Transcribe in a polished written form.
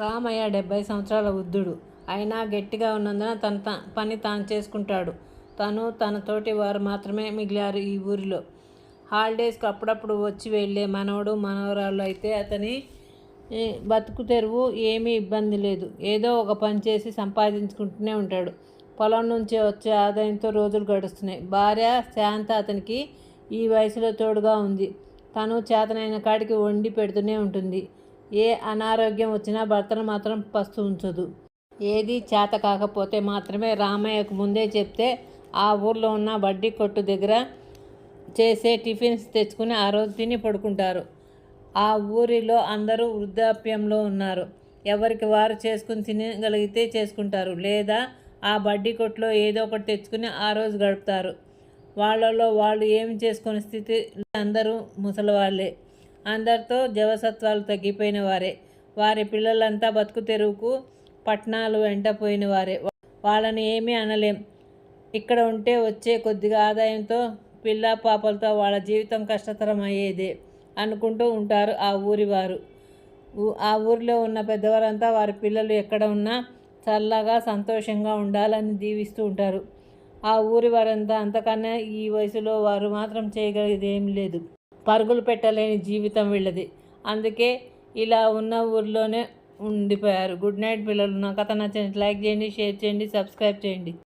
రామయ్య 70 సంవత్సరాల వృద్ధుడు. అయినా గట్టిగా ఉన్నందున తన పని తాను చేసుకుంటాడు. తన తోటి వారు మాత్రమే మిగిలారు ఈ ఊరిలో. హాలిడేస్కు అప్పుడప్పుడు వచ్చి వెళ్ళే మనవడు మనవరాళ్ళు అయితే అతని బతుకు తెరువు ఏమీ ఇబ్బంది లేదు. ఏదో ఒక పని చేసి సంపాదించుకుంటూనే ఉంటాడు. పొలం నుంచి వచ్చే ఆదాయంతో రోజులు గడుస్తున్నాయి. భార్య శాంత అతనికి ఈ వయసులో తోడుగా ఉంది. తను చేతనైన కాడికి వండి పెడుతూనే ఉంటుంది. ఏ అనారోగ్యం వచ్చినా భర్తను మాత్రం పస్తు ఉంచదు. ఏది చేత కాకపోతే మాత్రమే రామయ్యకు ముందే చెప్తే ఆ ఊర్లో ఉన్న బడ్డీ కొట్టు దగ్గర చేసే టిఫిన్స్ తెచ్చుకుని ఆ రోజు తిని పడుకుంటారు. ఆ ఊరిలో అందరూ వృద్ధాప్యంలో ఉన్నారు. ఎవరికి వారు చేసుకుని తినగలిగితే చేసుకుంటారు, లేదా ఆ బడ్డీ కొట్టులో ఏదో ఒకటి తెచ్చుకుని ఆ రోజు గడుపుతారు. వాళ్ళలో వాళ్ళు ఏమి చేసుకునే స్థితి అందరూ ముసలివాళ్ళే. అందరితో జవసత్వాలు తగ్గిపోయిన వారే. వారి పిల్లలంతా బతుకు తెరువుకు పట్నాలు వెంట పోయిన వారే. వాళ్ళని ఏమీ అనలేం. ఇక్కడ ఉంటే వచ్చే కొద్దిగా ఆదాయంతో పిల్ల పాపలతో వాళ్ళ జీవితం కష్టతరం అయ్యేదే అనుకుంటూ ఉంటారు ఆ ఊరి వారు. ఆ ఊరిలో ఉన్న పెద్దవారంతా వారి పిల్లలు ఎక్కడ ఉన్నా చల్లగా సంతోషంగా ఉండాలని దీవిస్తూ ఉంటారు. ఆ ఊరి వారంతా అంతకన్నా ఈ వయసులో వారు మాత్రం చేయగలిగేది ఏం లేదు. పరుగులు పెట్టలేని జీవితం వీళ్ళది. అందుకే ఇలా ఉన్న ఊరిలోనే ఉండిపోయారు. గుడ్ నైట్ పిల్లలు. నా కథ నచ్చినట్లయితే లైక్ చేయండి, షేర్ చేయండి, సబ్స్క్రైబ్ చేయండి.